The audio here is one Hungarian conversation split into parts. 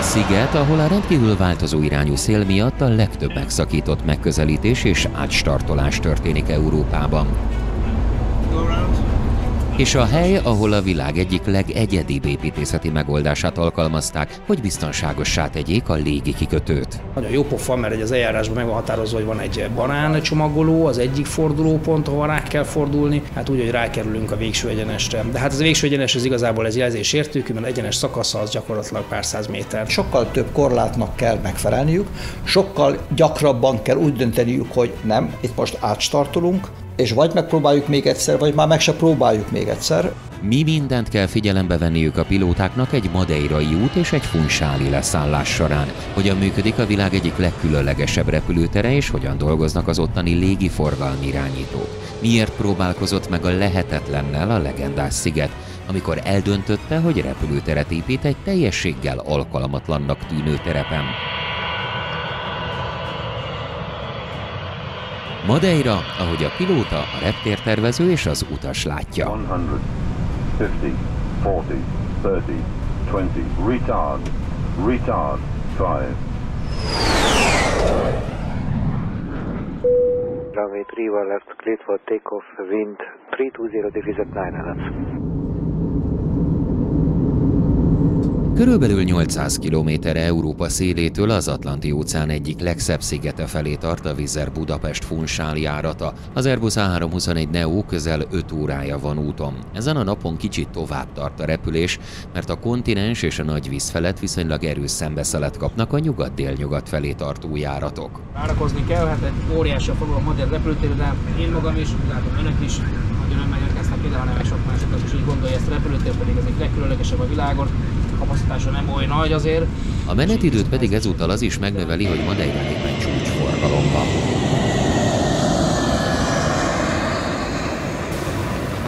Sziget, ahol a rendkívül változó irányú szél miatt a legtöbb megszakított megközelítés és átstartolás történik Európában. És a hely, ahol a világ egyik legegyedibb építészeti megoldását alkalmazták, hogy biztonságossá tegyék a légi kikötőt. Nagyon jó pofa, mert az eljárásban meg van határozva, hogy van egy banán csomagoló, az egyik fordulópont, ahol rá kell fordulni, hát úgy, hogy rákerülünk a végső egyenesre. De hát az a végső egyenes az igazából ez jelzésértékű, mert egyenes szakasza az gyakorlatilag pár száz méter. Sokkal több korlátnak kell megfelelniük, sokkal gyakrabban kell úgy dönteniük, hogy nem, itt most átstartolunk, és vagy megpróbáljuk még egyszer, vagy már meg se próbáljuk még egyszer. Mi mindent kell figyelembe venniük a pilótáknak egy madeirai út és egy funsáli leszállás során? Hogyan működik a világ egyik legkülönlegesebb repülőtere, és hogyan dolgoznak az ottani légiforgalmi irányítók? Miért próbálkozott meg a lehetetlennel a legendás Sziget, amikor eldöntötte, hogy repülőteret épít egy teljességgel alkalmatlannak tűnő terepen? Madeira, ahogy a pilóta, a reptértervező és az utas látja. 100, 50, 40, 30, 20, retard, 5. Runway 31 left, cleared for takeoff, wind 320 degrees at 9 knots. Körülbelül 800 kilométerre Európa szélétől az Atlanti-óceán egyik legszebb szigete felé tart a Wizz Air Budapest-Funchal járata. Az Airbus A321 Neo közel 5 órája van úton. Ezen a napon kicsit tovább tart a repülés, mert a kontinens és a nagy víz felett viszonylag erős szembeszelet kapnak a nyugat-délnyugat felé tartó járatok. Várakozni kell, hát egy óriási a forgalom magyar repülőtér, de én magam is, látom önök is, nagyon nem megérkeztek ide, hanem sok másokat is így gondolja ezt a repülőtér, pedig ez egy legkülönlegesebb a világon. Kapacitása nem oly nagy azért. A menetidőt pedig ezúttal az is megnöveli, hogy Madeirán éppen csúcsforgalom van.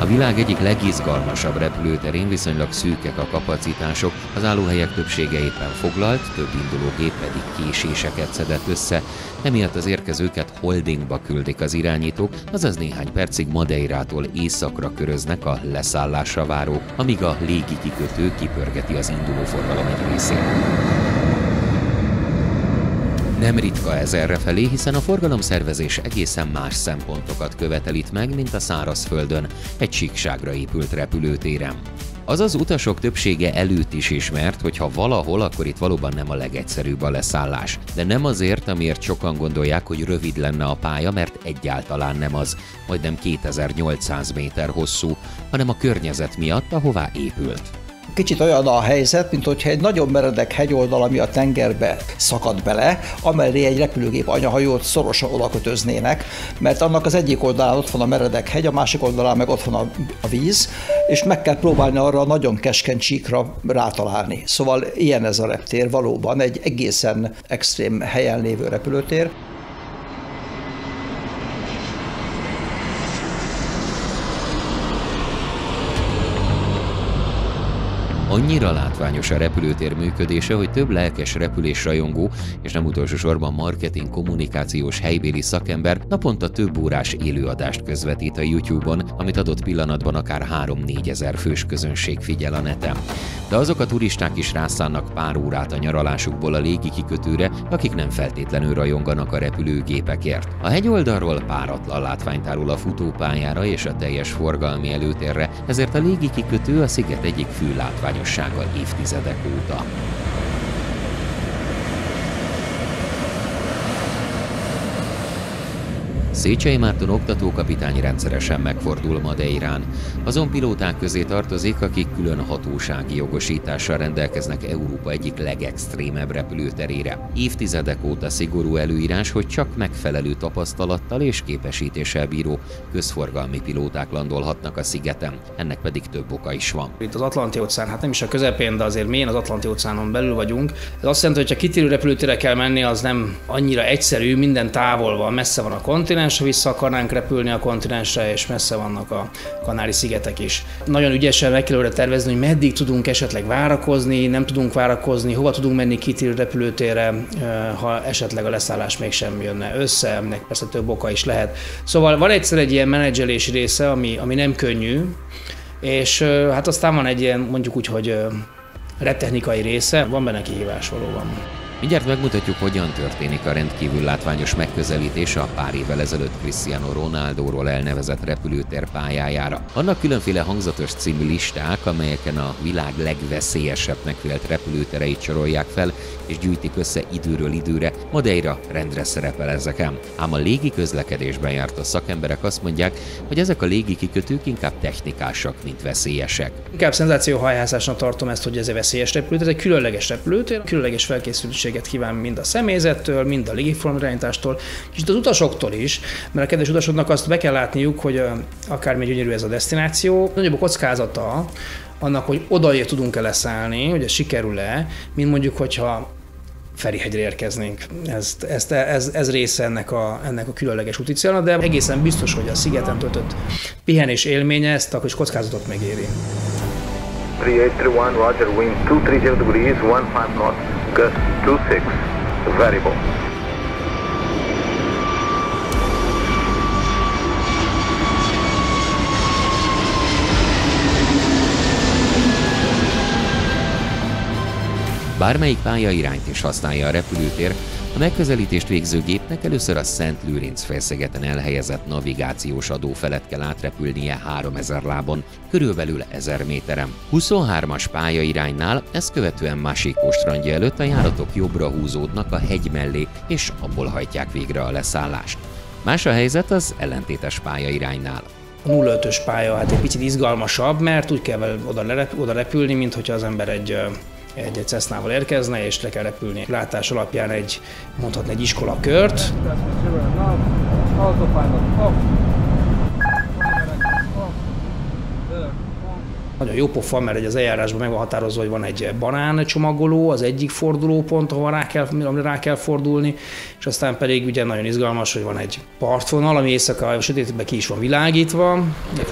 A világ egyik legizgalmasabb repülőterén viszonylag szűkek a kapacitások, az állóhelyek többsége éppen foglalt, több indulógép pedig késéseket szedett össze, emiatt az érkezőket holdingba küldik az irányítók, azaz néhány percig Madeirától északra köröznek a leszállásra várók, amíg a légi kikötő kipörgeti az indulóforgalom egy részét. Nem ritka ez errefelé, hiszen a forgalomszervezés egészen más szempontokat követel itt meg, mint a szárazföldön, egy síkságra épült repülőtéren. Azaz utasok többsége előtt is ismert, hogy ha valahol, akkor itt valóban nem a legegyszerűbb a leszállás. De nem azért, amiért sokan gondolják, hogy rövid lenne a pálya, mert egyáltalán nem az, majdnem 2800 méter hosszú, hanem a környezet miatt, ahová épült. Kicsit olyan a helyzet, mint hogyha egy nagyon meredek hegyoldal, ami a tengerbe szakad bele, amellé egy repülőgép anyahajót szorosan odakötöznének, mert annak az egyik oldalán ott van a meredek hegy, a másik oldalán meg ott van a víz, és meg kell próbálni arra a nagyon keskeny csíkra rátalálni. Szóval ilyen ez a reptér, valóban egy egészen extrém helyen lévő repülőtér. Annyira látványos a repülőtér működése, hogy több lelkes repülésrajongó és nem utolsó sorban marketing kommunikációs helybéli szakember naponta több órás élőadást közvetít a YouTube-on, amit adott pillanatban akár 3-4 ezer fős közönség figyel a neten. De azok a turisták is rászánnak pár órát a nyaralásukból a légi kikötőre, akik nem feltétlenül rajonganak a repülőgépekért. A hegyoldalról páratlan látvány tárul a futópályára és a teljes forgalmi előtérre, ezért a légi kikötő a sziget egyik fő látványossága évtizedek óta. Széchenyi Márton oktatókapitány rendszeresen megfordul Madeirán. Azon pilóták közé tartozik, akik külön hatósági jogosítással rendelkeznek Európa egyik legextrémebb repülőterére. Évtizedek óta szigorú előírás, hogy csak megfelelő tapasztalattal és képesítéssel bíró közforgalmi pilóták landolhatnak a szigeten. Ennek pedig több oka is van. Itt az Atlanti-óceán, hát nem is a közepén, de azért mélyen az Atlanti-óceánon belül vagyunk. Ez azt jelenti, hogy ha kitérő repülőtérre kell menni, az nem annyira egyszerű, minden távol van, messze van a kontinens, ha vissza akarnánk repülni a kontinensre, és messze vannak a Kanári-szigetek is. Nagyon ügyesen meg kell tervezni, hogy meddig tudunk esetleg várakozni, nem tudunk várakozni, hova tudunk menni kitérő repülőtérre, ha esetleg a leszállás mégsem jönne össze, aminek persze több oka is lehet. Szóval van egyszer egy ilyen menedzselési része, ami nem könnyű, és hát aztán van egy ilyen, mondjuk úgy, hogy reptechnikai része, van benne kihívás valóban. Mindjárt megmutatjuk, hogyan történik a rendkívül látványos megközelítés a pár évvel ezelőtt Cristiano Ronaldoról elnevezett repülőtér pályájára. Vannak különféle hangzatos című listák, amelyeken a világ legveszélyesebbnek vélt repülőtereit sorolják fel, és gyűjtik össze időről időre, Madeira rendre szerepel ezeken. Ám a légi közlekedésben járt a szakemberek azt mondják, hogy ezek a légi kikötők inkább technikásak, mint veszélyesek. Inkább szenzációhajhászásnak tartom ezt, hogy ez egy veszélyes repülőtér, ez egy különleges repülőtér, különleges felkészültséget kíván mind a személyzettől, mind a légiforgalomirányítástól, és az utasoktól is, mert a kedves utasoknak azt be kell látniuk, hogy akármi gyönyörű ez a destináció, nagyobb a kockázata annak, hogy odaér tudunk-e leszállni, hogy ez sikerül-e, mint mondjuk, hogyha Ferihegyre érkeznénk. Ez része ennek a különleges úticélnak, de egészen biztos, hogy a szigeten töltött pihenés élménye ezt a kis kockázatot megéri. 3831, roger, wind 230 degrees, 15 knots, gust 26, variable. Bármelyik pályairányt is használja a repülőtér, a megközelítést végző gépnek először a Szent Lőrinc-félszigeten elhelyezett navigációs adó felett kell átrepülnie 3000 lábon, körülbelül 1000 méteren. 23-as pályairánynál ezt követően Másikó strandja előtt a járatok jobbra húzódnak a hegy mellé, és abból hajtják végre a leszállást. Más a helyzet az ellentétes pályairánynál. A 05-ös pálya hát egy picit izgalmasabb, mert úgy kell oda repülni, mint hogyha az ember egy Cessnával érkezne, és le kell repülni. Látás alapján mondhatni egy iskolakört. Nagyon jó pofa, mert az eljárásban meg van határozva, hogy van egy banáncsomagoló, az egyik fordulópont, amire rá kell fordulni, és aztán pedig ugye nagyon izgalmas, hogy van egy partvonal, ami éjszaka a sötétben ki is van világítva.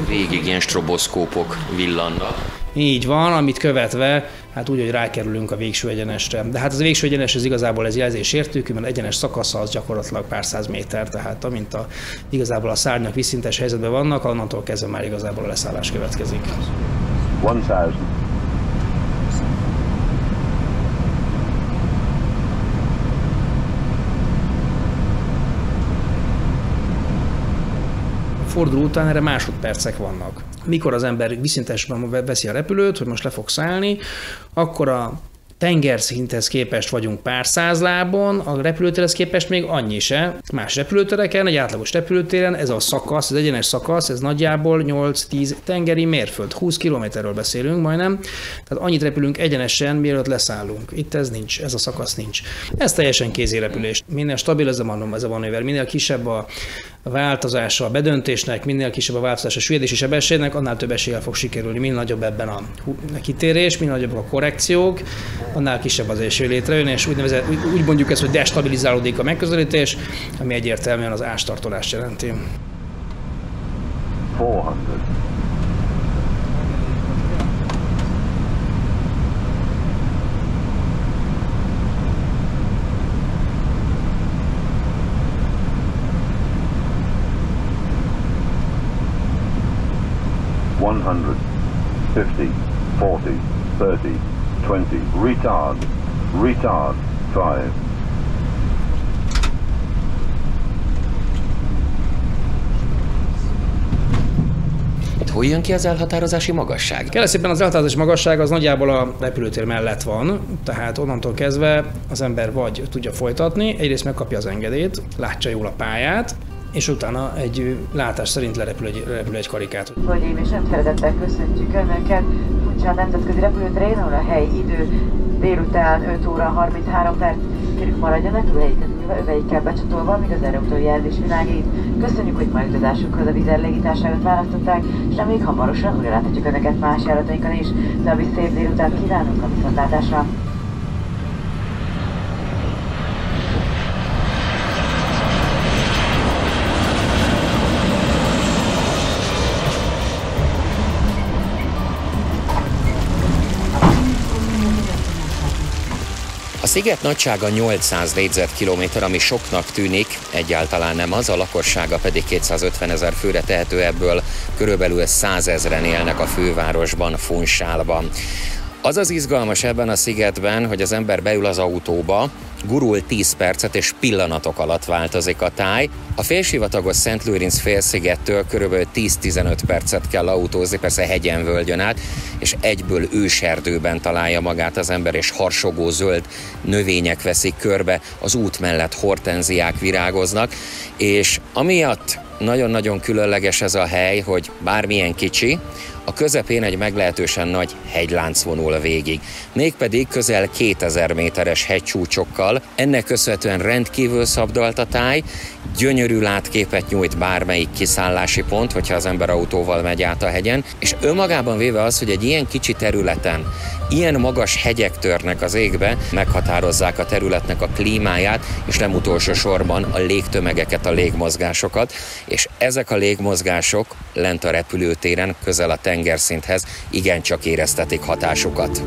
Végig ilyen stroboszkópok villannak. Így van, amit követve, hát úgy, hogy rákerülünk a végső egyenesre. De hát az a végső egyenes, ez igazából ez jelzésértékű, mert egyenes szakasza az gyakorlatilag pár száz méter, tehát amint igazából a szárnyak vízszintes helyzetben vannak, onnantól kezdve már igazából a leszállás következik. 1000. Forduló után erre másodpercek vannak. Mikor az ember vízszintesben veszi a repülőt, hogy most le fog szállni, akkor a tengerszinthez képest vagyunk pár száz lábon, a repülőtérhez képest még annyi se. Más repülőtereken, egy átlagos repülőtéren ez a szakasz, az egyenes szakasz, ez nagyjából 8-10 tengeri mérföld, 20 kilométerről beszélünk majdnem, tehát annyit repülünk egyenesen, mielőtt leszállunk. Itt ez nincs, ez a szakasz nincs. Ez teljesen kézirepülés. Minél stabil ez a manőver, minél kisebb a változása a bedöntésnek, minél kisebb a változás a süllyedési sebességnek, annál több eséllyel fog sikerülni. Minél nagyobb ebben a kitérés, minél nagyobbak a korrekciók, annál kisebb az esély létrejön, és úgy mondjuk ezt, hogy destabilizálódik a megközelítés, ami egyértelműen az ástartolást jelenti. 400. $100, 50, 40, 30, 20, retard, 5. Hol jön ki az elhatározási magasság? Kérlek szépen, az elhatározási magasság az nagyjából a repülőtér mellett van, tehát onnantól kezdve az ember vagy tudja folytatni, egyrészt megkapja az engedélyt, látja jól a pályát, és utána egy látás szerint lerepül egy karikát. Hölgyeim és nem szeretettel köszöntjük Önöket. Funchal nemzetközi repülőterén, ahol a helyi idő délután 5 óra 33 perc. Kérjük maradjanak öveiket ülve, öveikkel becsatolva, míg az erőutói jelzés világít. Köszönjük, hogy mai utazásukhoz a Wizz légitársaságot választották, és még hamarosan újra láthatjuk Önöket más járatainkon is. További szép délután kívánunk a viszontlátásra! A sziget nagysága 800 négyzetkilométer, ami soknak tűnik, egyáltalán nem az, a lakossága pedig 250 000 főre tehető, ebből körülbelül 100 000-en élnek a fővárosban, Funchalban. Az az izgalmas ebben a szigetben, hogy az ember beül az autóba, gurul 10 percet és pillanatok alatt változik a táj. A félsivatagos Szent Lőrinc félszigettől körülbelül 10-15 percet kell autózni, persze hegyen, völgyön át, és egyből őserdőben találja magát az ember, és harsogó zöld növények veszik körbe, az út mellett hortenziák virágoznak, és amiatt nagyon-nagyon különleges ez a hely, hogy bármilyen kicsi, a közepén egy meglehetősen nagy hegylánc vonul végig, mégpedig közel 2000 méteres hegycsúcsokkal. Ennek köszönhetően rendkívül szabdalt a táj, gyönyörű látképet nyújt bármelyik kiszállási pont, hogyha az ember autóval megy át a hegyen, és önmagában véve az, hogy egy ilyen kicsi területen ilyen magas hegyek törnek az égbe, meghatározzák a területnek a klímáját, és nem utolsó sorban a légtömegeket, a légmozgásokat, és ezek a légmozgások lent a repülőtéren, közel a tengerszinthez igencsak éreztetik hatásukat.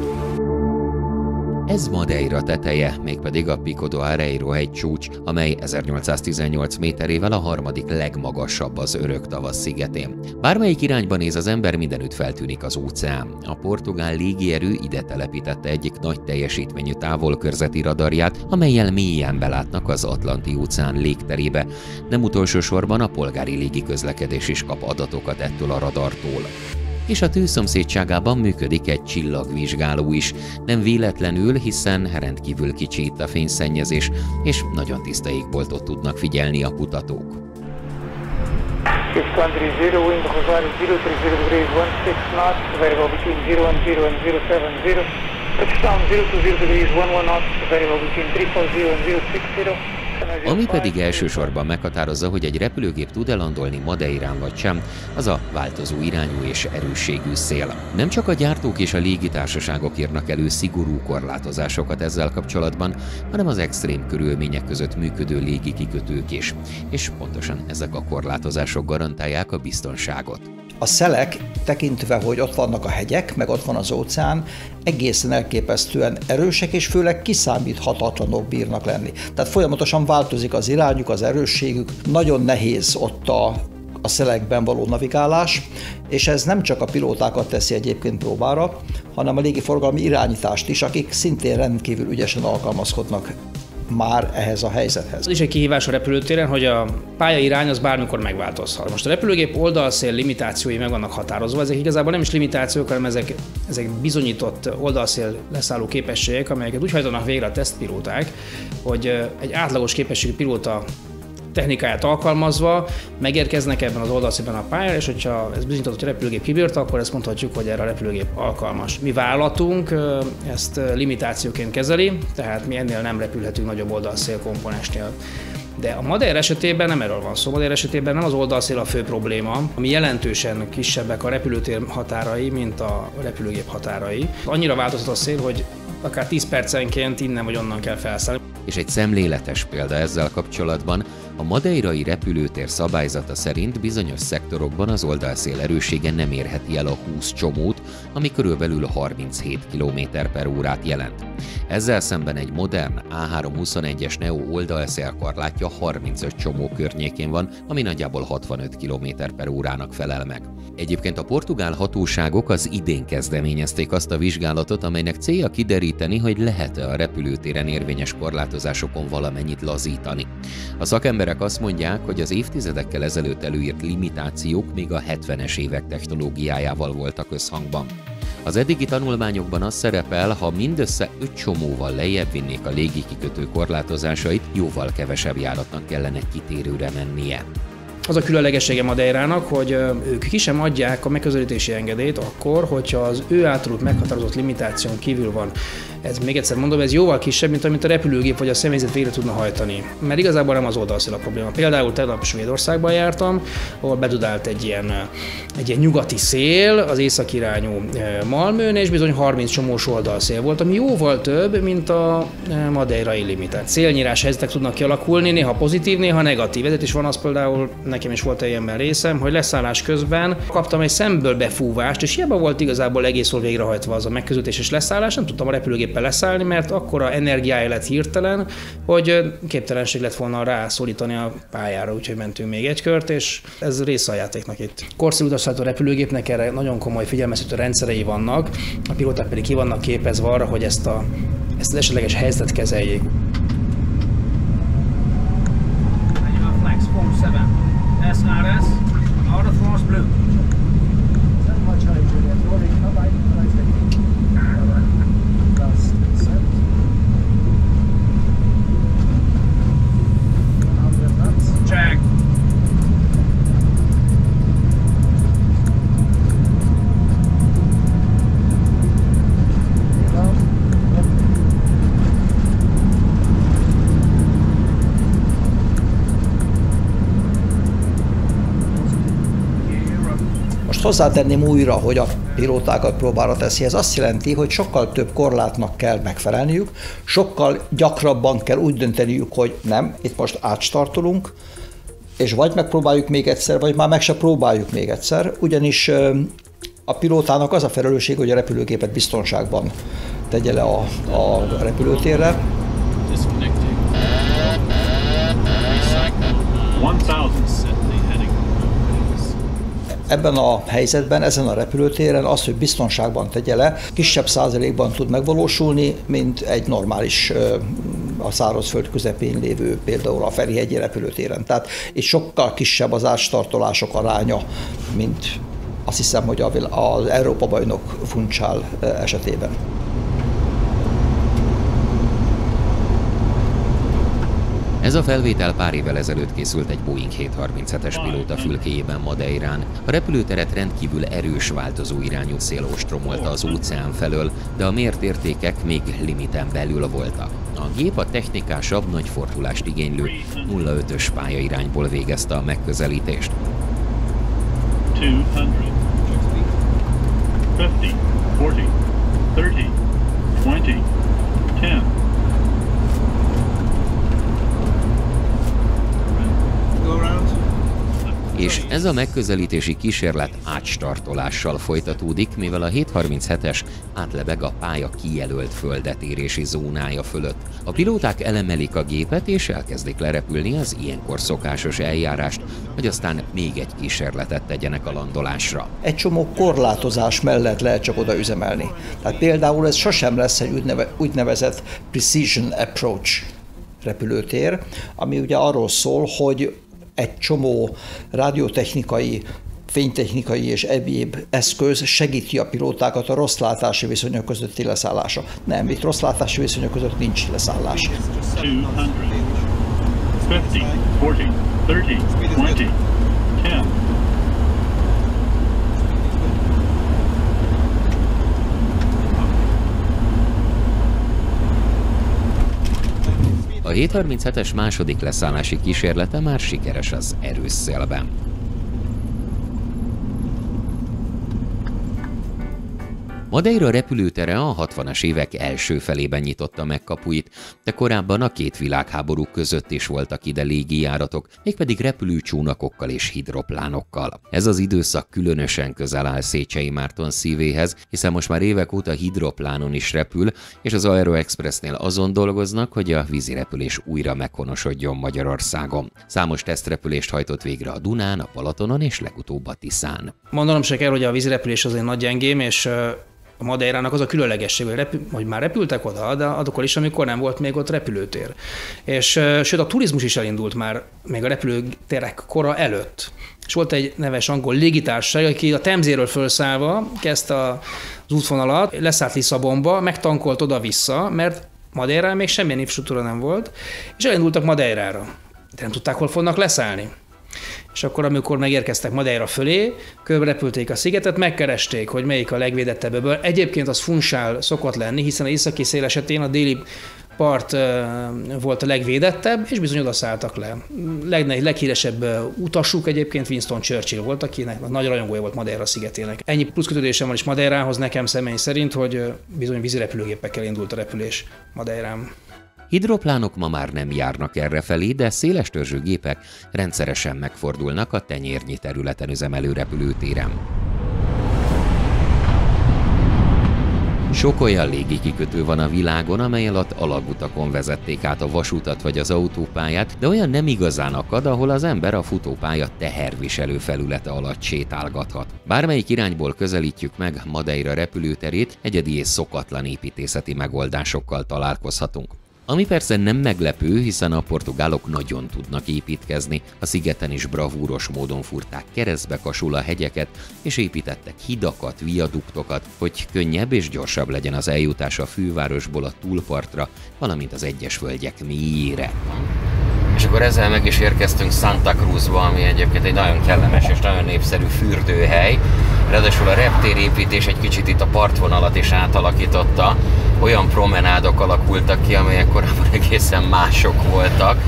Ez Madeira teteje, mégpedig a Pico do Areiro hegycsúcs, amely 1818 méterével a harmadik legmagasabb az örök tavasz szigetén. Bármelyik irányba néz az ember, mindenütt feltűnik az óceán. A portugál légierő ide telepítette egyik nagy teljesítményű távolkörzeti radarját, amellyel mélyen belátnak az Atlanti-óceán légterébe. Nem utolsó sorban a polgári légiközlekedés is kap adatokat ettől a radartól. És a tűzszomszédságában működik egy csillagvizsgáló is. Nem véletlenül, hiszen rendkívül kicsi itt a fényszennyezés, és nagyon tiszta égboltot tudnak figyelni a kutatók. Ami pedig elsősorban meghatározza, hogy egy repülőgép tud-e landolni Madeirán vagy sem, az a változó irányú és erősségű szél. Nem csak a gyártók és a légitársaságok írnak elő szigorú korlátozásokat ezzel kapcsolatban, hanem az extrém körülmények között működő légikikötők is. És pontosan ezek a korlátozások garantálják a biztonságot. A szelek, tekintve, hogy ott vannak a hegyek, meg ott van az óceán, egészen elképesztően erősek, és főleg kiszámíthatatlanok bírnak lenni. Tehát folyamatosan változik az irányuk, az erősségük, nagyon nehéz ott a szelekben való navigálás, és ez nem csak a pilótákat teszi egyébként próbára, hanem a légiforgalmi irányítást is, akik szintén rendkívül ügyesen alkalmazkodnak már ehhez a helyzethez. Az is egy kihívás a repülőtéren, hogy a pályairány az bármikor megváltozhat. Most a repülőgép oldalszél limitációi meg vannak határozva, ezek igazából nem is limitációk, hanem ezek bizonyított oldalszél leszálló képességek, amelyeket úgy hajtanak végre a tesztpilóták, hogy egy átlagos képességű pilóta technikáját alkalmazva megérkeznek ebben az oldalszélben a pályára, és hogyha ez bizonyított, hogy a repülőgép kibírta, akkor ezt mondhatjuk, hogy erre a repülőgép alkalmas. Mi vállalatunk ezt limitációként kezeli, tehát mi ennél nem repülhetünk nagyobb oldalszél komponensnél. De a Madeira esetében nem erről van szó. Madeira esetében nem az oldalszél a fő probléma, ami jelentősen kisebbek a repülőtér határai, mint a repülőgép határai. Annyira változhat a szél, hogy akár 10 percenként innen vagy onnan kell felszállni. És egy szemléletes példa ezzel kapcsolatban, a madeirai repülőtér szabályzata szerint bizonyos szektorokban az oldalszél erőssége nem érheti el a 20 csomót, ami körülbelül 37 km/h jelent. Ezzel szemben egy modern A321-es Neo oldalszélkorlátja 35 csomó környékén van, ami nagyjából 65 km/h-nak felel meg. Egyébként a portugál hatóságok az idén kezdeményezték azt a vizsgálatot, amelynek célja kideríteni, hogy lehet-e a repülőtéren érvényes korlátozásokon valamennyit lazítani. A szakemberek azt mondják, hogy az évtizedekkel ezelőtt előírt limitációk még a 70-es évek technológiájával voltak összhangban. Az eddigi tanulmányokban az szerepel, ha mindössze 5 csomóval lejjebb vinnék a légikikötő korlátozásait, jóval kevesebb járatnak kellene kitérőre mennie. Az a különlegessége Madeirának, hogy ők ki sem adják a megközelítési engedélyt akkor, hogyha az ő általuk meghatározott limitáción kívül van. Ez még egyszer mondom, ez jóval kisebb, mint amit a repülőgép vagy a személyzet végre tudna hajtani. Mert igazából nem az oldalszél a probléma. Például tegnap Svédországban jártam, ahol bedudált egy ilyen nyugati szél az északirányú Malmön, és bizony 30 csomós oldalszél volt, ami jóval több, mint a madeirai limitált. Szélnyírás helyzetek tudnak kialakulni, néha pozitív, néha negatív. Ezért is van az például, nekem is volt ilyenben részem, hogy leszállás közben kaptam egy szemből befúvást, és hiába volt igazából egész jól végrehajtva az a megközelítés és leszállás, nem tudtam a repülőgép repülőgéppel leszállni, mert akkora energiája lett hirtelen, hogy képtelenség lett volna rászorítani a pályára, úgyhogy mentünk még egy kört, és ez része a játéknak itt. Korszerű utasszállító repülőgépnek erre nagyon komoly figyelmeztető rendszerei vannak, a pilóták pedig ki vannak képezve arra, hogy ezt az esetleges helyzetet kezeljék. SRS, out of force blue. Check. Most hozzátenném újra, hogy a pilótákat próbára teszi. Ez azt jelenti, hogy sokkal több korlátnak kell megfelelniük, sokkal gyakrabban kell úgy dönteniük, hogy nem, itt most átstartolunk, és vagy megpróbáljuk még egyszer, vagy már meg se próbáljuk még egyszer, ugyanis a pilótának az a felelősség, hogy a repülőgépet biztonságban tegye le a repülőtérre. 1000. Ebben a helyzetben, ezen a repülőtéren az, hogy biztonságban tegye le, kisebb százalékban tud megvalósulni, mint egy normális a szárazföld közepén lévő, például a Ferihegyi repülőtéren. Tehát itt sokkal kisebb az átstartolások aránya, mint azt hiszem, hogy az Európa-bajnok Funchal esetében. Ez a felvétel pár évvel ezelőtt készült egy Boeing 737-es pilóta fülkéjében Madeirán. A repülőteret rendkívül erős változó irányú szél ostromolta az óceán felől, de a mért értékek még limiten belül voltak. A gép a technikásabb, nagy fordulást igénylő 0,5-ös pályairányból végezte a megközelítést. 200, 50, 40, 30, 20, 10. És ez a megközelítési kísérlet átstartolással folytatódik, mivel a 737-es átlebeg a pálya kijelölt földetérési zónája fölött. A pilóták elemelik a gépet és elkezdik lerepülni az ilyenkor szokásos eljárást, hogy aztán még egy kísérletet tegyenek a landolásra. Egy csomó korlátozás mellett lehet csak oda üzemelni. Tehát például ez sosem lesz egy úgynevezett precision approach repülőtér, ami ugye arról szól, hogy egy csomó rádiótechnikai, fénytechnikai és egyéb eszköz segíti a pilótákat a rossz látási viszonyok közötti leszállása. Nem, itt rossz látási viszonyok között nincs leszállás. 200, 50, 40, 30, 20, 10. A 737-es második leszállási kísérlete már sikeres az erős szélben. Madeira repülőtere a 60-as évek első felében nyitotta meg kapuit, de korábban a két világháború között is voltak ide légijáratok, mégpedig repülőcsónakokkal és hidroplánokkal. Ez az időszak különösen közel áll Széchenyi Márton szívéhez, hiszen most már évek óta hidroplánon is repül, és az Aeroexpressnél azon dolgoznak, hogy a vízirepülés újra meghonosodjon Magyarországon. Számos tesztrepülést hajtott végre a Dunán, a Balatonon és legutóbb a Tiszán. Mondanom se kell, hogy a vízirepülés az egy nagy gyengém, és a Madeirának az a különlegesség, hogy már repültek oda, de akkor is, amikor nem volt még ott repülőtér. És sőt, a turizmus is elindult már még a repülőtérek kora előtt. És volt egy neves angol légitársaság, aki a Temzéről felszállva kezdte az útvonalat, leszállt Lisszabonba, megtankolt oda-vissza, mert Madeirán még semmilyen infrastruktúra nem volt, és elindultak Madeirára. De nem tudták, hol fognak leszállni. És akkor, amikor megérkeztek Madeira fölé, körberepülték a szigetet, megkeresték, hogy melyik a legvédettebb ebből. Egyébként az Funchal szokott lenni, hiszen az északi szél esetén a déli part volt a legvédettebb, és bizony oda szálltak le. Leghíresebb utasuk egyébként Winston Churchill volt, akinek nagy rajongója volt Madeira szigetének. Ennyi pluszkötődésem van is Madeirához nekem személy szerint, hogy bizony vízirepülőgépekkel indult a repülés Madeirán. Hidroplánok ma már nem járnak errefelé, de széles törzsű gépek rendszeresen megfordulnak a tenyérnyi területen üzemelő repülőtéren. Sok olyan légikikötő van a világon, amely alatt alagutakon vezették át a vasutat vagy az autópályát, de olyan nem igazán akad, ahol az ember a futópálya teherviselő felülete alatt sétálgathat. Bármelyik irányból közelítjük meg Madeira repülőterét, egyedi és szokatlan építészeti megoldásokkal találkozhatunk. Ami persze nem meglepő, hiszen a portugálok nagyon tudnak építkezni. A szigeten is bravúros módon fúrták keresztbe kasul a hegyeket, és építettek hidakat, viaduktokat, hogy könnyebb és gyorsabb legyen az eljutás a fővárosból a túlpartra, valamint az egyes völgyek mélyére. És akkor ezzel meg is érkeztünk Santa Cruzba, ami egyébként egy nagyon kellemes és nagyon népszerű fürdőhely. Ráadásul a reptérépítés egy kicsit itt a partvonalat is átalakította. Olyan promenádok alakultak ki, amelyek korábban egészen mások voltak,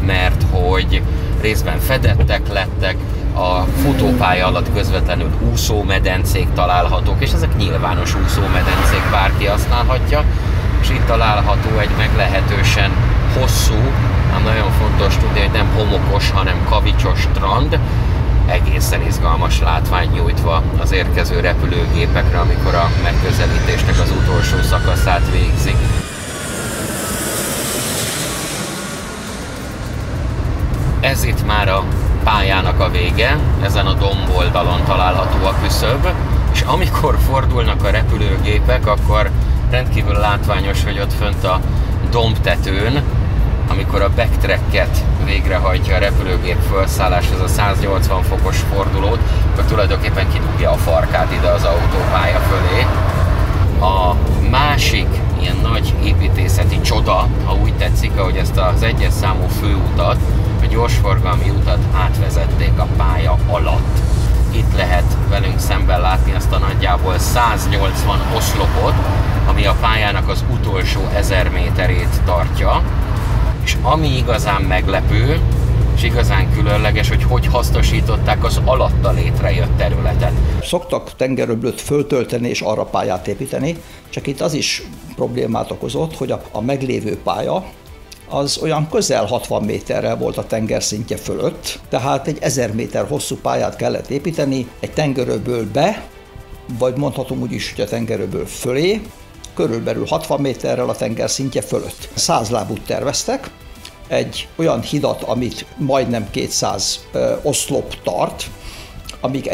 mert hogy részben fedettek lettek, a futópálya alatt közvetlenül úszómedencék találhatók, és ezek nyilvános úszómedencék, bárki használhatja, és itt található egy meglehetősen hosszú, ám nagyon fontos tudni, hogy nem homokos, hanem kavicsos strand, egészen izgalmas látvány nyújtva az érkező repülőgépekre, amikor a megközelítésnek az utolsó szakaszát végzik. Ez itt már a pályának a vége, ezen a domboldalon található a küszöb, és amikor fordulnak a repülőgépek, akkor rendkívül látványos, hogy ott fönt a dombtetőn, amikor a backtracket végrehajtja a repülőgép felszálláshoz a 180 fokos fordulót, akkor tulajdonképpen kidugja a farkát ide az autópálya fölé. A másik ilyen nagy építészeti csoda, ha úgy tetszik, ahogy ezt az egyes számú főutat, a gyorsforgalmi utat átvezették a pálya alatt. Itt lehet velünk szemben látni azt a nagyjából 180 oszlopot, ami a pályának az utolsó 1000 méterét tartja. És ami igazán meglepő, és igazán különleges, hogy hasznosították az alatta létrejött területet. Szoktak tengeröblöt föltölteni és arra pályát építeni, csak itt az is problémát okozott, hogy a meglévő pálya az olyan közel 60 méterrel volt a tengerszintje fölött, tehát egy 1000 méter hosszú pályát kellett építeni egy tengeröblbe, vagy mondhatom úgy is, hogy a tengeröblő fölé, körülbelül 60 méterrel a tengerszintje fölött. 100 lábút terveztek, egy olyan hidat, amit majdnem 200 oszlop tart, amik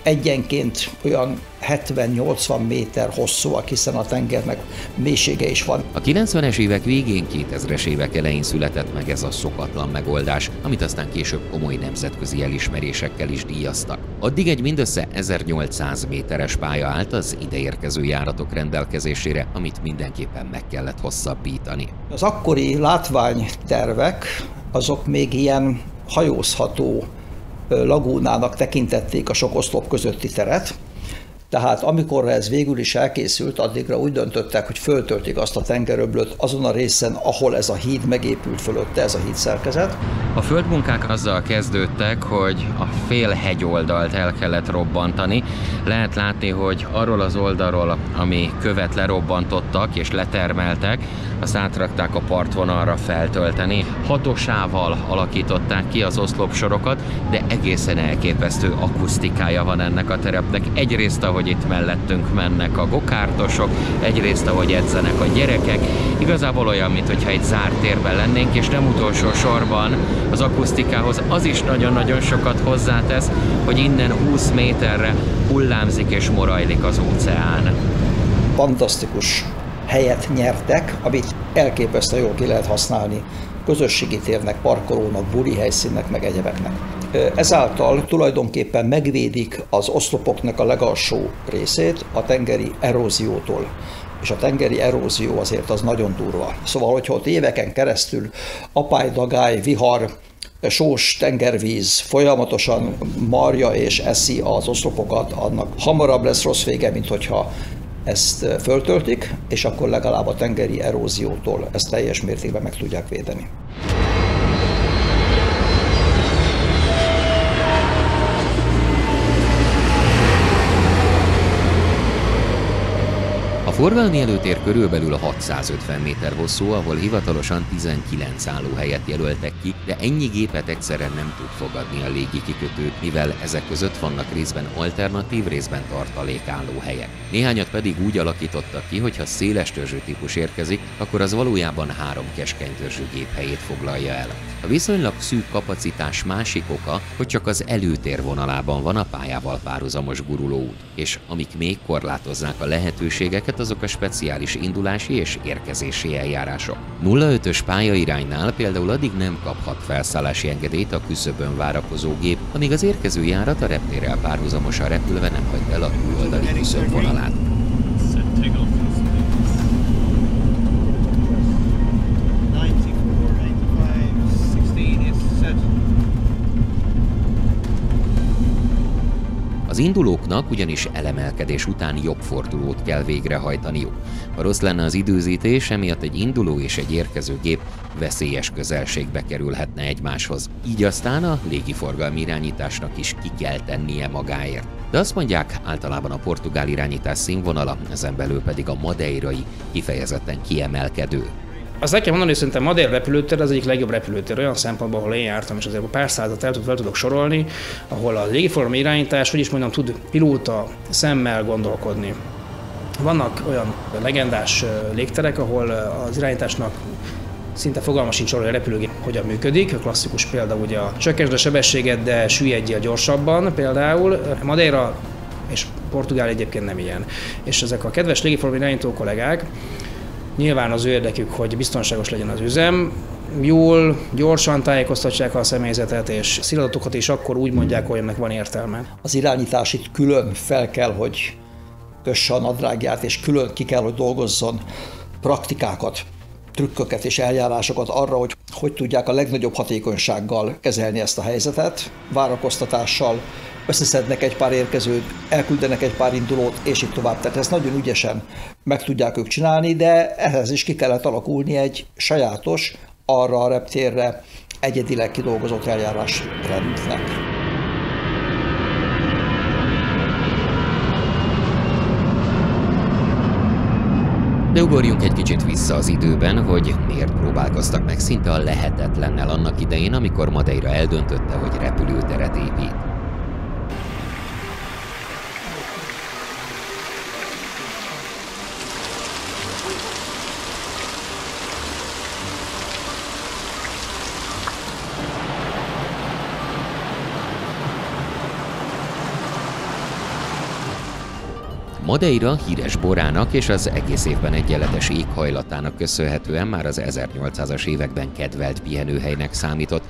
egyenként olyan 70-80 méter hosszúak, hiszen a tengernek mélysége is van. A 90-es évek végén, 2000-es évek elején született meg ez a szokatlan megoldás, amit aztán később komoly nemzetközi elismerésekkel is díjaztak. Addig egy mindössze 1800 méteres pálya állt az ideérkező járatok rendelkezésére, amit mindenképpen meg kellett hosszabbítani. Az akkori látványtervek azok még ilyen hajózható lagúnának tekintették a sok oszlop közötti teret, tehát amikor ez végül is elkészült, addigra úgy döntöttek, hogy föltöltik azt a tengeröblöt azon a részen, ahol ez a híd megépült fölötte, ez a hídszerkezet. A földmunkák azzal kezdődtek, hogy a fél hegyoldalt el kellett robbantani. Lehet látni, hogy arról az oldalról, ami követ lerobbantottak és letermeltek, azt átrakták a partvonalra feltölteni. Hatosával alakították ki az oszlopsorokat, de egészen elképesztő akusztikája van ennek a terepnek. Egyrészt, ahogy itt mellettünk mennek a gokártosok, egyrészt, ahogy edzenek a gyerekek. Igazából olyan, mintha egy zárt térben lennénk, és nem utolsó sorban az akusztikához az is nagyon-nagyon sokat hozzátesz, hogy innen 20 méterre hullámzik és morajlik az óceán. Fantasztikus helyet nyertek, amit elképesztően jól ki lehet használni közösségi térnek, parkolónak, buli helyszínnek, meg egyebeknek. Ezáltal tulajdonképpen megvédik az oszlopoknak a legalsó részét a tengeri eróziótól. És a tengeri erózió azért az nagyon durva. Szóval, hogyha ott éveken keresztül apály, dagály, vihar, sós tengervíz folyamatosan marja és eszi az oszlopokat, annak hamarabb lesz rossz vége, mint hogyha ezt föltöltik, és akkor legalább a tengeri eróziótól ezt teljes mértékben meg tudják védeni. A forgalmi előtér körülbelül 650 méter hosszú, ahol hivatalosan 19 állóhelyet jelöltek ki, de ennyi gépet egyszerre nem tud fogadni a légikikötő, mivel ezek között vannak részben alternatív, részben tartalékállóhelyek. Néhányat pedig úgy alakítottak ki, hogy ha széles törzsű típus érkezik, akkor az valójában 3 keskeny törzsű gép helyét foglalja el. A viszonylag szűk kapacitás másik oka, hogy csak az előtér vonalában van a pályával párhuzamos gurulóút, és amik még korlátozzák a lehetőségeket, azok a speciális indulási és érkezési eljárások. 05-ös pályairánynál például addig nem kaphat felszállási engedélyt a küszöbön várakozó gép, amíg az érkező járat a reptérrel párhuzamosan repülve nem hagyja el a túloldali küszöbvonalát. Az indulóknak ugyanis elemelkedés után jobb fordulót kell végrehajtaniuk. Ha rossz lenne az időzítés, emiatt egy induló és egy érkező gép veszélyes közelségbe kerülhetne egymáshoz. Így aztán a légiforgalmi irányításnak is ki kell tennie magáért. De azt mondják, általában a portugál irányítás színvonala, ezen belül pedig a madeirai kifejezetten kiemelkedő. Azt el kell mondani, hogy szerintem Madeira repülőtér az egyik legjobb repülőtér olyan szempontból, ahol én jártam, és azért pár százat fel tudok sorolni, ahol a légiforgalmi irányítás, úgyis mondjam, tud pilóta szemmel gondolkodni. Vannak olyan legendás légterek, ahol az irányításnak szinte fogalma sincs arról, hogy a repülőgép hogyan működik. A klasszikus példa ugye a csökkentsd a sebességet, de süllyedjél gyorsabban például. Madeira és Portugál egyébként nem ilyen. És ezek a kedves légiforgalmi irányító kollégák, nyilván az ő érdekük, hogy biztonságos legyen az üzem, jól, gyorsan tájékoztatják a személyzetet, és sziladatokat is akkor úgy mondják, hogy ennek van értelme. Az irányítás itt külön fel kell, hogy kösse a nadrágját, és külön ki kell, hogy dolgozzon praktikákat, trükköket és eljárásokat arra, hogy tudják a legnagyobb hatékonysággal kezelni ezt a helyzetet, várakoztatással, összeszednek egy pár érkezőt, elküldenek egy pár indulót, és így tovább. Tehát ezt nagyon ügyesen meg tudják ők csinálni, de ehhez is ki kellett alakulni egy sajátos, arra a reptérre egyedileg kidolgozott eljárásrendnek. De ugorjunk egy kicsit vissza az időben, hogy miért próbálkoztak meg szinte a lehetetlennel annak idején, amikor Madeira eldöntötte, hogy repülőteret épít. Madeira híres borának és az egész évben egyenletes éghajlatának köszönhetően már az 1800-as években kedvelt pihenőhelynek számított.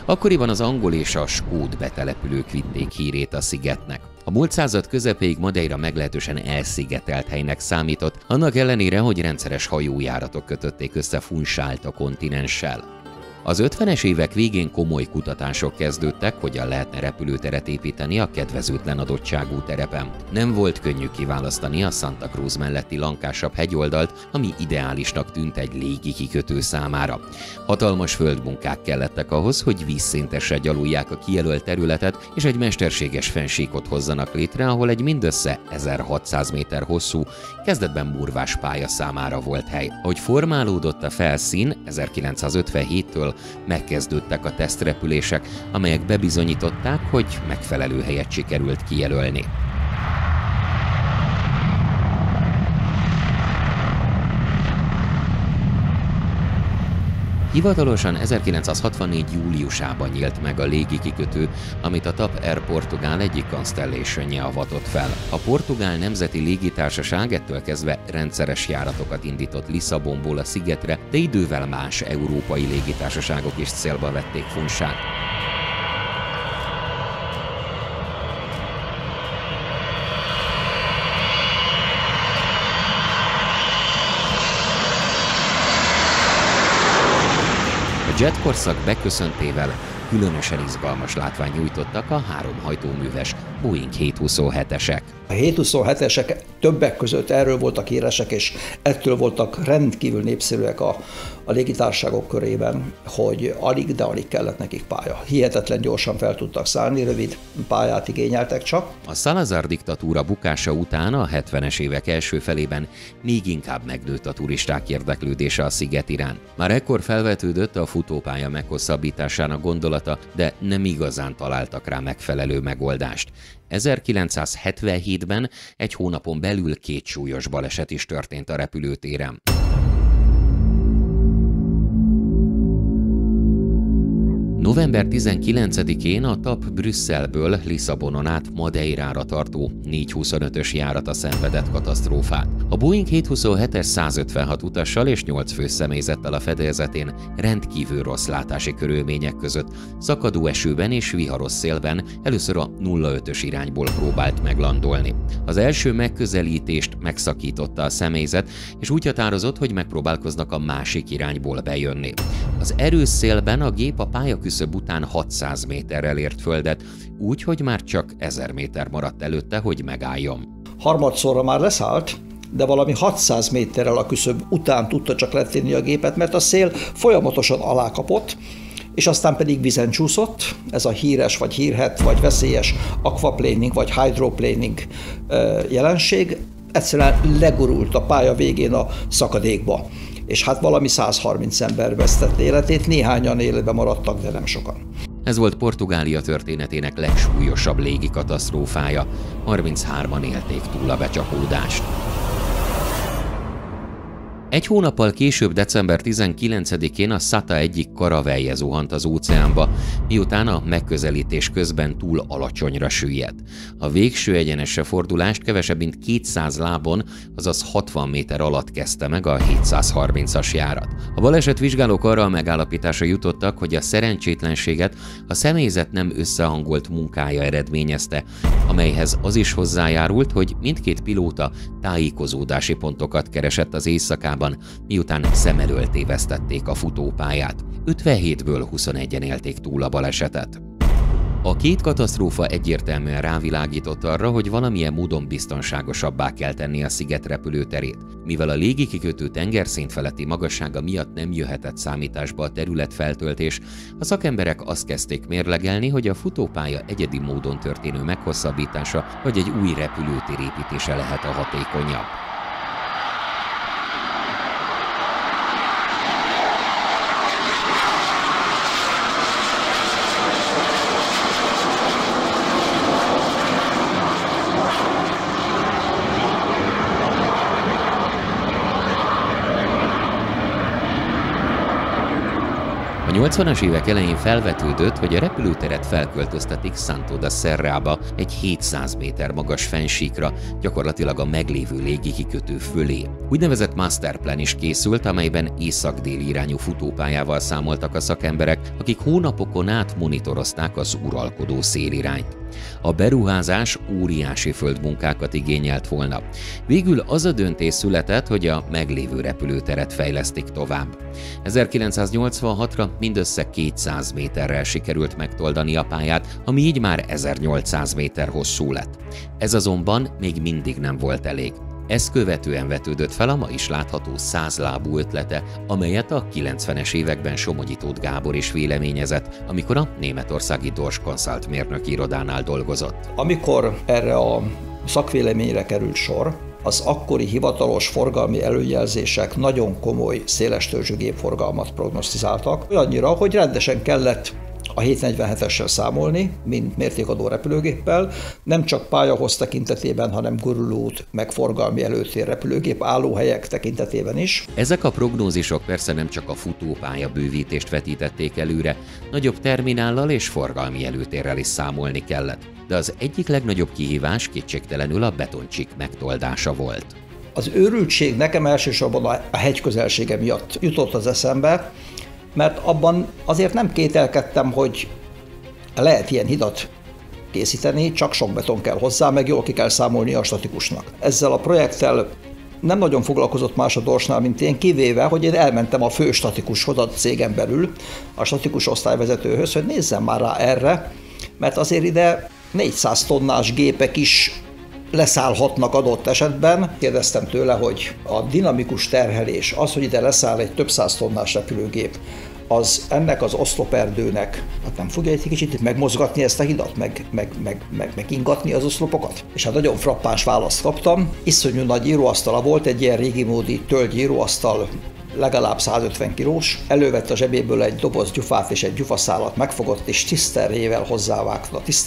Akkoriban az angol és a skót betelepülők vitték hírét a szigetnek. A múlt század közepéig Madeira meglehetősen elszigetelt helynek számított, annak ellenére, hogy rendszeres hajójáratok kötötték össze Funchalt a kontinenssel. Az 50-es évek végén komoly kutatások kezdődtek, hogyan lehetne repülőteret építeni a kedvezőtlen adottságú terepen. Nem volt könnyű kiválasztani a Santa Cruz melletti lankásabb hegyoldalt, ami ideálisnak tűnt egy légi kikötő számára. Hatalmas földmunkák kellettek ahhoz, hogy vízszintesre gyalulják a kijelölt területet, és egy mesterséges fennsíkot hozzanak létre, ahol egy mindössze 1600 méter hosszú, kezdetben murvás pálya számára volt hely. Ahogy formálódott a felszín, 1957-től megkezdődtek a tesztrepülések, amelyek bebizonyították, hogy megfelelő helyet sikerült kijelölni. Hivatalosan 1964. júliusában nyílt meg a légikikötő, amit a TAP Air Portugal egyik Constellation-je avatott fel. A Portugál Nemzeti Légitársaság ettől kezdve rendszeres járatokat indított Lisszabonból a szigetre, de idővel más európai légitársaságok is célba vették Funchalt. A jetkorszak beköszöntével különösen izgalmas látványt nyújtottak a 3 hajtóműves Boeing 727-esek. A 727-esek többek között erről voltak híresek, és ettől voltak rendkívül népszerűek a légitársaságok körében, hogy alig, de alig kellett nekik pálya. Hihetetlen gyorsan fel tudtak szállni, rövid pályát igényeltek csak. A Salazar diktatúra bukása után a 70-es évek első felében még inkább megnőtt a turisták érdeklődése a sziget iránt. Már ekkor felvetődött a futópálya meghosszabbításának gondolata, de nem igazán találtak rá megfelelő megoldást. 1977-ben egy hónapon belül 2 súlyos baleset is történt a repülőtéren. November 19-én a TAP Brüsszelből Lisszabonon át Madeirára tartó 425-ös járata szenvedett katasztrófát. A Boeing 727-es 156 utassal és 8 fős személyzettel a fedélzetén rendkívül rossz látási körülmények között, szakadó esőben és viharos szélben először a 05-ös irányból próbált meglandolni. Az első megközelítést megszakította a személyzet, és úgy határozott, hogy megpróbálkoznak a másik irányból bejönni. Az erős szélben a gép a pályaküszöb után 600 méterrel ért földet, úgy, hogy már csak 1000 méter maradt előtte, hogy megálljon. Harmadszorra már leszállt, de valami 600 méterrel a küszöb után tudta csak letenni a gépet, mert a szél folyamatosan alákapott, és aztán pedig vízen csúszott. Ez a híres, vagy hírhedt, vagy veszélyes aquaplaning, vagy hydroplaning jelenség. Egyszerűen legurult a pálya végén a szakadékba. És hát valami 130 ember vesztett életét, néhányan életben maradtak, de nem sokan. Ez volt Portugália történetének legsúlyosabb légi katasztrófája. 33-an élték túl a becsapódást. Egy hónappal később, december 19-én a SATA egyik karavelje zuhant az óceánba, miután a megközelítés közben túl alacsonyra süllyedt. A végső egyenesre fordulást kevesebb mint 200 lábon, azaz 60 méter alatt kezdte meg a 730-as járat. A balesetvizsgálók arra a megállapításra jutottak, hogy a szerencsétlenséget a személyzet nem összehangolt munkája eredményezte, amelyhez az is hozzájárult, hogy mindkét pilóta tájékozódási pontokat keresett az éjszakában, miután szem elől tévesztették a futópályát. 57-ből 21-en élték túl a balesetet. A két katasztrófa egyértelműen rávilágított arra, hogy valamilyen módon biztonságosabbá kell tenni a sziget repülőterét. Mivel a légikikötő tengerszint feletti magassága miatt nem jöhetett számításba a területfeltöltés, a szakemberek azt kezdték mérlegelni, hogy a futópálya egyedi módon történő meghosszabbítása vagy egy új repülőtér építése lehet a hatékonyabb. A 80-as évek elején felvetődött, hogy a repülőteret felköltöztetik Santo da Serrába, egy 700 méter magas fennsíkra, gyakorlatilag a meglévő légikikötő fölé. Úgynevezett masterplan is készült, amelyben észak-déli irányú futópályával számoltak a szakemberek, akik hónapokon át monitorozták az uralkodó szélirányt. A beruházás óriási földmunkákat igényelt volna. Végül az a döntés született, hogy a meglévő repülőteret fejlesztik tovább. 1986-ra mindössze 200 méterrel sikerült megtoldani a pályát, ami így már 1800 méter hosszú lett. Ez azonban még mindig nem volt elég. Ezt követően vetődött fel a ma is látható 100 lábú ötlete, amelyet a 90-es években Somogyi Tóth Gábor is véleményezett, amikor a németországi Dorsch Consult mérnöki irodánál dolgozott. Amikor erre a szakvéleményre került sor, az akkori hivatalos forgalmi előjelzések nagyon komoly szélestörzsű gépforgalmat prognosztizáltak, olyannyira, hogy rendesen kellett a 747-essel számolni, mint mértékadó repülőgéppel, nem csak pályahoz tekintetében, hanem gurulót, meg forgalmi előtér repülőgép állóhelyek tekintetében is. Ezek a prognózisok persze nem csak a futópálya bővítést vetítették előre, nagyobb terminállal és forgalmi előtérrel is számolni kellett. De az egyik legnagyobb kihívás kétségtelenül a betoncsik megtoldása volt. Az őrültség nekem elsősorban a hegy közelsége miatt jutott az eszembe, mert abban azért nem kételkedtem, hogy lehet ilyen hidat készíteni, csak sok beton kell hozzá, meg jól ki kell számolni a statikusnak. Ezzel a projekttel nem nagyon foglalkozott más a Dorschnál, mint én, kivéve, hogy én elmentem a fő statikushoz a cégen belül, a statikus osztályvezetőhöz, hogy nézzem már rá erre, mert azért ide 400 tonnás gépek is leszállhatnak adott esetben. Kérdeztem tőle, hogy a dinamikus terhelés, az, hogy ide leszáll egy több száz tonnás repülőgép, az ennek az oszloperdőnek, hát nem fogja egy kicsit megmozgatni ezt a hidat, meg ingatni az oszlopokat? És hát nagyon frappáns választ kaptam. Iszonyú nagy íróasztala volt, egy ilyen régi módi tölgy íróasztal, legalább 150 kilós, elővett a zsebéből egy doboz gyufát és egy gyufaszálat megfogott, és tiszta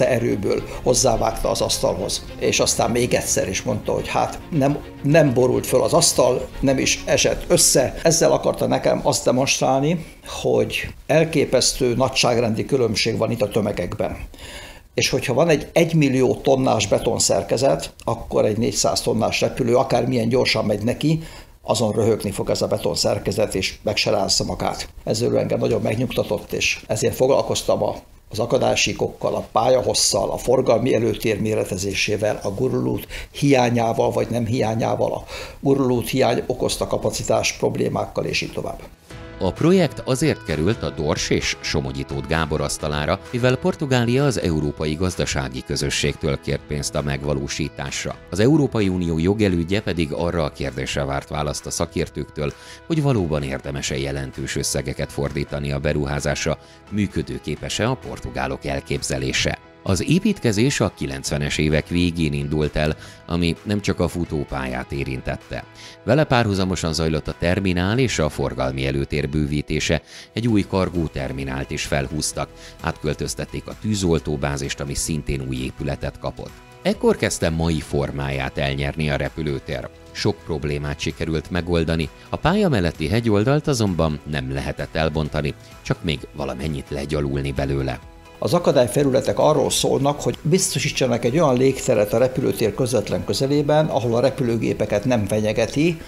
erőből hozzávágta az asztalhoz. És aztán még egyszer is mondta, hogy hát nem borult föl az asztal, nem is esett össze. Ezzel akarta nekem azt demonstrálni, hogy elképesztő nagyságrendi különbség van itt a tömegekben. És hogyha van egy 1 millió tonnás betonszerkezet, akkor egy 400 tonnás repülő akármilyen gyorsan megy neki, azon röhögni fog ez a betonszerkezet, és meg se rázza magát. Ezzel engem nagyon megnyugtatott, és ezért foglalkoztam az akadálysíkokkal, a pályahosszal, a forgalmi előtér méretezésével, a gurulút hiányával, vagy nem hiányával, a gurulút hiány okozta kapacitás problémákkal, és így tovább. A projekt azért került a Dors és Somogyi Tóth Gábor asztalára, mivel Portugália az Európai Gazdasági Közösségtől kért pénzt a megvalósításra. Az Európai Unió jogelődje pedig arra a kérdésre várt választ a szakértőktől, hogy valóban érdemes-e jelentős összegeket fordítani a beruházásra, működőképes-e a portugálok elképzelése. Az építkezés a 90-es évek végén indult el, ami nem csak a futópályát érintette. Vele párhuzamosan zajlott a terminál és a forgalmi előtér bővítése, egy új kargóterminált is felhúztak, átköltöztették a tűzoltóbázist, ami szintén új épületet kapott. Ekkor kezdte mai formáját elnyerni a repülőtér. Sok problémát sikerült megoldani, a pálya melletti hegyoldalt azonban nem lehetett elbontani, csak még valamennyit legyalulni belőle. Az akadályfelületek arról szólnak, hogy biztosítsanak egy olyan légteret a repülőtér közvetlen közelében, ahol a repülőgépeket nem fenyegeti,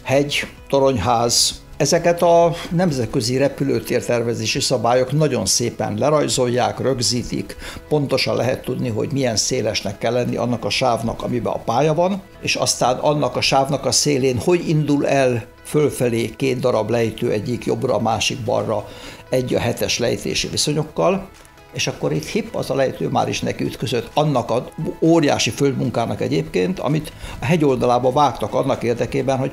hegy, toronyház. Ezeket a nemzetközi repülőtértervezési szabályok nagyon szépen lerajzolják, rögzítik, pontosan lehet tudni, hogy milyen szélesnek kell lenni annak a sávnak, amiben a pálya van, és aztán annak a sávnak a szélén hogy indul el fölfelé 2 darab lejtő, egyik jobbra, a másik balra, egy a 7-es lejtési viszonyokkal, és akkor itt hipp, az a lejtő már is neki ütközött annak a óriási földmunkának egyébként, amit a hegyoldalába vágtak annak érdekében, hogy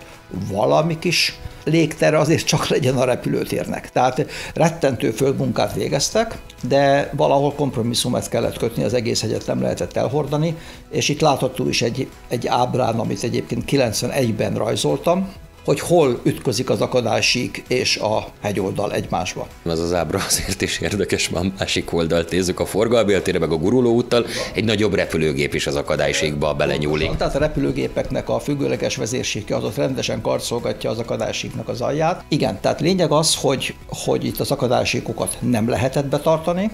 valami kis légtere azért csak legyen a repülőtérnek. Tehát rettentő földmunkát végeztek, de valahol kompromisszumot kellett kötni, az egész hegyet nem lehetett elhordani, és itt látható is egy ábrán, amit egyébként 91-ben rajzoltam, hogy hol ütközik az akadálysík és a hegyoldal egymásba. Ez az ábra azért is érdekes, már másik oldalt nézzük, a forgalmi előtérre meg a gurulóúttal, egy nagyobb repülőgép is az akadálysíkba belenyúlik. Tehát a repülőgépeknek a függőleges vezérsíke az ott rendesen karcolgatja az akadálysíknak az alját. Igen, tehát lényeg az, hogy itt az akadálysíkokat nem lehetett betartani,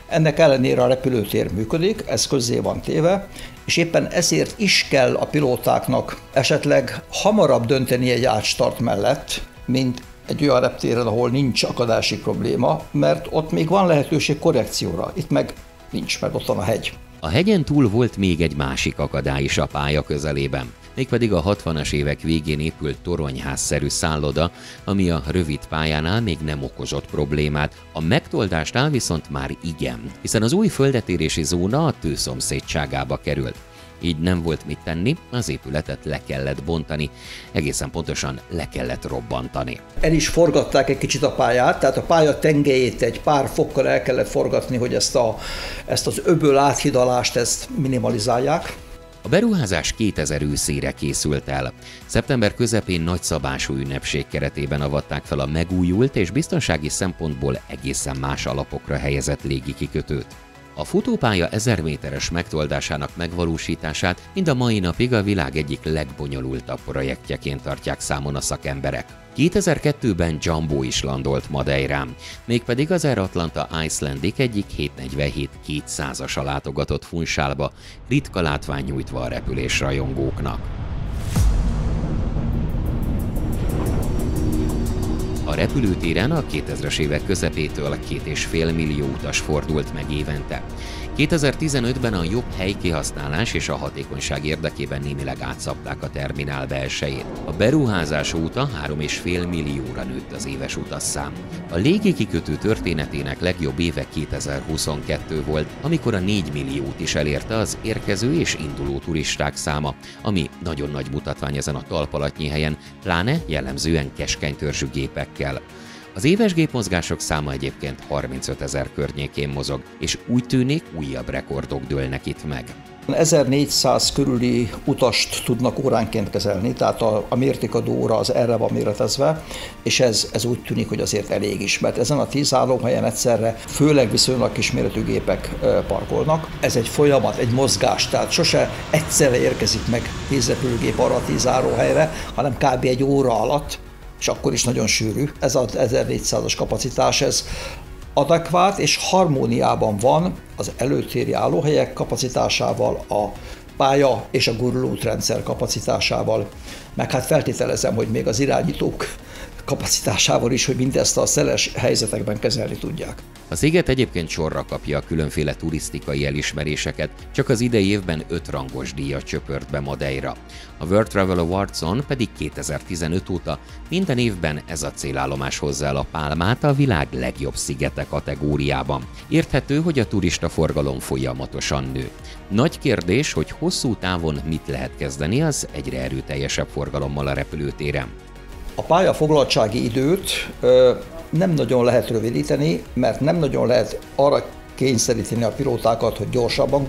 ennek ellenére a repülőtér működik, ez közzé van téve, és éppen ezért is kell a pilótáknak esetleg hamarabb dönteni egy átstart mellett, mint egy olyan reptéren, ahol nincs akadálysík probléma, mert ott még van lehetőség korrekcióra, itt meg nincs, mert ott van a hegy. A hegyen túl volt még egy másik akadály is a pálya közelében, mégpedig a 60-as évek végén épült toronyházszerű szálloda, ami a rövid pályánál még nem okozott problémát, a megtoldásnál viszont már igen, hiszen az új földetérési zóna a tő szomszédságába került. Így nem volt mit tenni, az épületet le kellett bontani, egészen pontosan le kellett robbantani. El is forgatták egy kicsit a pályát, tehát a pálya tengelyét egy pár fokkal el kellett forgatni, hogy ezt az öböl áthidalást ezt minimalizálják. A beruházás 2000 őszére készült el. Szeptember közepén nagyszabású ünnepség keretében avatták fel a megújult és biztonsági szempontból egészen más alapokra helyezett légikikötőt. A futópálya 1000 méteres megtoldásának megvalósítását mind a mai napig a világ egyik legbonyolultabb projektjeként tartják számon a szakemberek. 2002-ben Jumbo is landolt Madeirán, mégpedig az Air Atlanta Icelandic egyik 747-200-asa látogatott Funchálba, ritka látvány nyújtva a repülésrajongóknak. A repülőtéren a 2000-es évek közepétől 2,5 millió utas fordult meg évente. 2015-ben a jobb helykihasználás és a hatékonyság érdekében némileg átszabták a terminál belsejét. A beruházás óta 3,5 millióra nőtt az éves utasszám. A légikikötő történetének legjobb éve 2022 volt, amikor a 4 milliót is elérte az érkező és induló turisták száma, ami nagyon nagy mutatvány ezen a talpalatnyi helyen, pláne jellemzően keskeny törzsű gépekkel. Az éves gépmozgások száma egyébként 35 000 környékén mozog, és úgy tűnik, újabb rekordok dőlnek itt meg. 1400 körüli utast tudnak óránként kezelni, tehát a mértékadó óra az erre van méretezve, és ez úgy tűnik, hogy azért elég is, mert ezen a 10 állomhelyen egyszerre főleg viszonylag kisméretű gépek parkolnak. Ez egy folyamat, egy mozgás, tehát sose egyszerre érkezik meg 10 repülőgép arra a 10 állóhelyre, hanem kb. Egy óra alatt, és akkor is nagyon sűrű. Ez az 1400-as kapacitás, ez adekvát és harmóniában van az előtéri állóhelyek kapacitásával, a pálya és a gurulóútrendszer kapacitásával, meg hát feltételezem, hogy még az irányítók kapacitásával is, hogy mindezt a szeles helyzetekben kezelni tudják. A sziget egyébként sorra kapja a különféle turisztikai elismeréseket, csak az idei évben 5 rangos díjat csöpört be Madeira. A World Travel Awards-on pedig 2015 óta minden évben ez a célállomás hozza el a pálmát a világ legjobb szigete kategóriában. Érthető, hogy a turistaforgalom folyamatosan nő. Nagy kérdés, hogy hosszú távon mit lehet kezdeni az egyre erőteljesebb forgalommal a repülőtéren. A pályafoglaltsági időt nem nagyon lehet rövidíteni, mert nem nagyon lehet arra kényszeríteni a pilótákat, hogy gyorsabban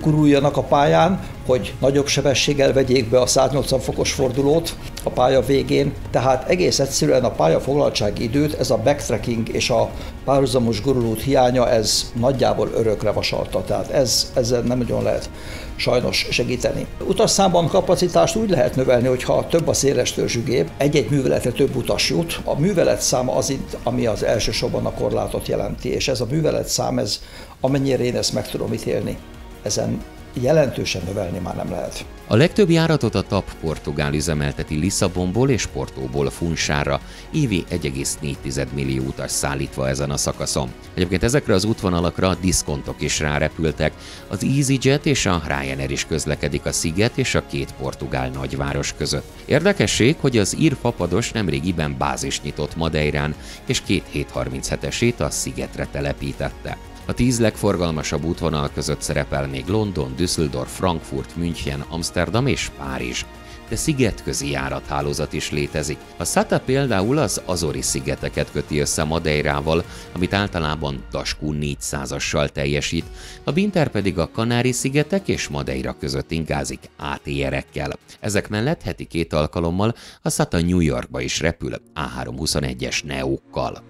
guruljanak a pályán, hogy nagyobb sebességgel vegyék be a 180 fokos fordulót a pálya végén. Tehát egész egyszerűen a pályafoglaltsági időt, ez a backtracking és a párhuzamos gurulót hiánya, ez nagyjából örökre vasalta. Tehát ezzel nem nagyon lehet sajnos segíteni. Utasszámban kapacitást úgy lehet növelni, hogyha több a széles törzsű gép, egy-egy műveletre több utas jut. A művelet száma az itt, ami az elsősorban a korlátot jelenti, és ez a művelet szám, ez amennyire én ezt meg tudom ítélni, ezen jelentősen növelni már nem lehet. A legtöbb járatot a TAP Portugál üzemelteti Lisszabonból és Portóból Funchálra, évi 1,4 millió utas szállítva ezen a szakaszon. Egyébként ezekre az útvonalakra a diszkontok is rárepültek, az EasyJet és a Ryanair is közlekedik a sziget és a két portugál nagyváros között. Érdekesség, hogy az ír Papados nemrégiben bázist nyitott Madeirán, és 2 737-esét a szigetre telepítette. A 10 legforgalmasabb útvonal között szerepel még London, Düsseldorf, Frankfurt, München, Amsterdam és Párizs. De szigetközi járathálózat is létezik. A SATA például az Azori-szigeteket köti össze Madeirával, amit általában Dasku 400-assal teljesít, a Binter pedig a Kanári-szigetek és Madeira között ingázik ATR-ekkel. Ezek mellett heti 2 alkalommal a SATA New Yorkba is repül A321-es Neókkal.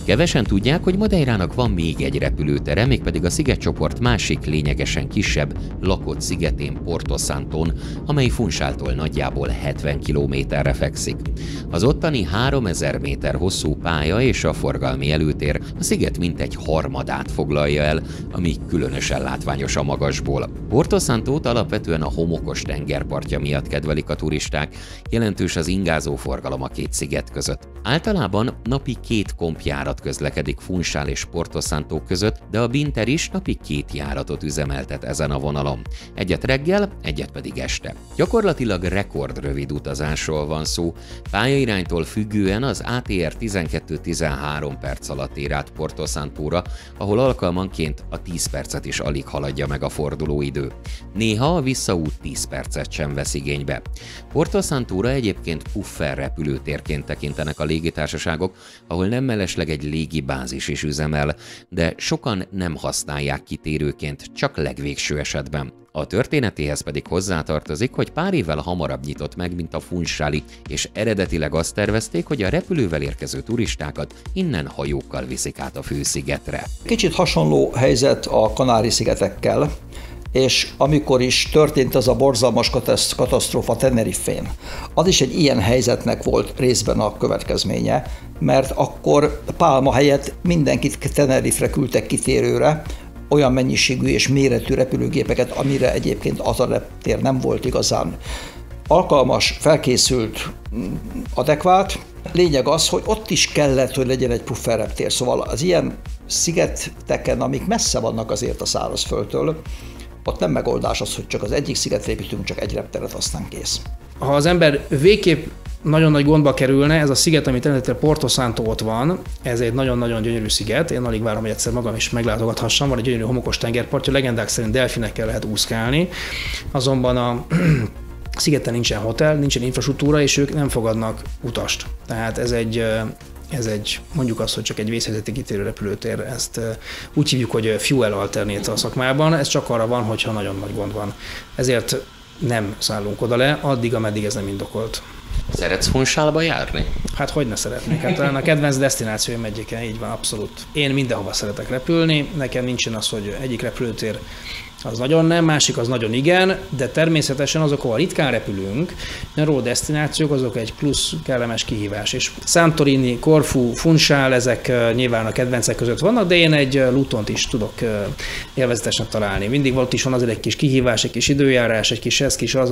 Kevesen tudják, hogy Madeirának van még egy repülőtere, mégpedig a szigetcsoport másik lényegesen kisebb, lakott szigetén, Porto Santón, amely Funcháltól nagyjából 70 kilométerre fekszik. Az ottani 3000 méter hosszú pálya és a forgalmi előtér a sziget mintegy harmadát foglalja el, ami különösen látványos a magasból. Porto Santót alapvetően a homokos tengerpartja miatt kedvelik a turisták, jelentős az ingázó forgalom a két sziget között. Általában napi 2 kompjárat közlekedik Funchal és Porto Santo között, de a Binter is napi 2 járatot üzemeltet ezen a vonalon. Egyet reggel, egyet pedig este. Gyakorlatilag rekordrövid utazásról van szó. Pályairánytól függően az ATR 12-13 perc alatt ér át Porto Santóra, ahol alkalmanként a 10 percet is alig haladja meg a fordulóidő. Néha a visszaút 10 percet sem vesz igénybe. Porto Santóra egyébként puffer repülőtérként tekintenek a légitársaságok, ahol nem mellesleg egy légibázis is üzemel, de sokan nem használják kitérőként, csak legvégső esetben. A történetéhez pedig hozzátartozik, hogy pár évvel hamarabb nyitott meg, mint a funchali, és eredetileg azt tervezték, hogy a repülővel érkező turistákat innen hajókkal viszik át a főszigetre. Kicsit hasonló helyzet a Kanári-szigetekkel, és amikor is történt ez a borzalmas katasztrófa Tenerife-n, az is egy ilyen helyzetnek volt részben a következménye, mert akkor Pálma helyett mindenkit Tenerife-re küldtek kitérőre, olyan mennyiségű és méretű repülőgépeket, amire egyébként az a reptér nem volt igazán alkalmas, felkészült, adekvát, Lényeg az, hogy ott is kellett, hogy legyen egy pufferreptér. Szóval az ilyen szigeteken, amik messze vannak azért a szárazföldtől, ott nem megoldás az, hogy csak az egyik szigetre építünk, csak egy repteret, aztán kész. Ha az ember végképp nagyon nagy gondba kerülne, ez a sziget, amit említettél, Porto Santo ott van, ez egy nagyon-nagyon gyönyörű sziget, én alig várom, hogy egyszer magam is meglátogathassam, van egy gyönyörű homokos tengerpartja, legendák szerint delfinekkel lehet úszkálni, azonban a szigeten nincsen hotel, nincsen infrastruktúra, és ők nem fogadnak utast. Tehát ez egy, mondjuk azt, hogy csak egy vészhelyzeti kitérő repülőtér, ezt úgy hívjuk, hogy fuel alternate a szakmában, ez csak arra van, hogyha nagyon nagy gond van. Ezért nem szállunk oda le, addig, ameddig ez nem indokolt. Szeretsz Funchálba járni? Hát hogy ne szeretnék? Hát talán a kedvenc desztinációim egyike, így van, abszolút. Én mindenhova szeretek repülni, nekem nincsen az, hogy egyik repülőtér az nagyon nem, másik az nagyon igen, de természetesen azok, ahol ritkán repülünk, nyaró desztinációk, azok egy plusz kellemes kihívás. És Santorini, Korfu, Funchal, ezek nyilván a kedvencek között vannak, de én egy Lutont is tudok élvezetesnek találni. Mindig ott is van azért egy kis kihívás, egy kis időjárás, egy kis ez, kis az,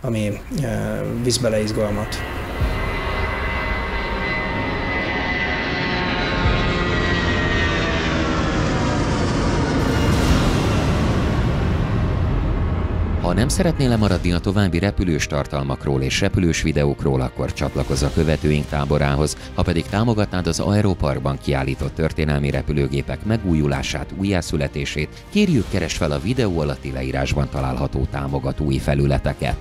ami visz bele izgalmat. Ha nem szeretnél lemaradni a további repülős tartalmakról és repülős videókról, akkor csatlakozz a követőink táborához, ha pedig támogatnád az Aeroparkban kiállított történelmi repülőgépek megújulását, újjászületését, kérjük, keresd fel a videó alatti leírásban található támogatói felületeket.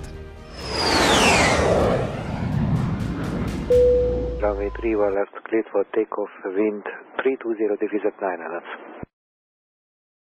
Runway 31 left, cleared for takeoff, wind 320 degrees at 9 knots.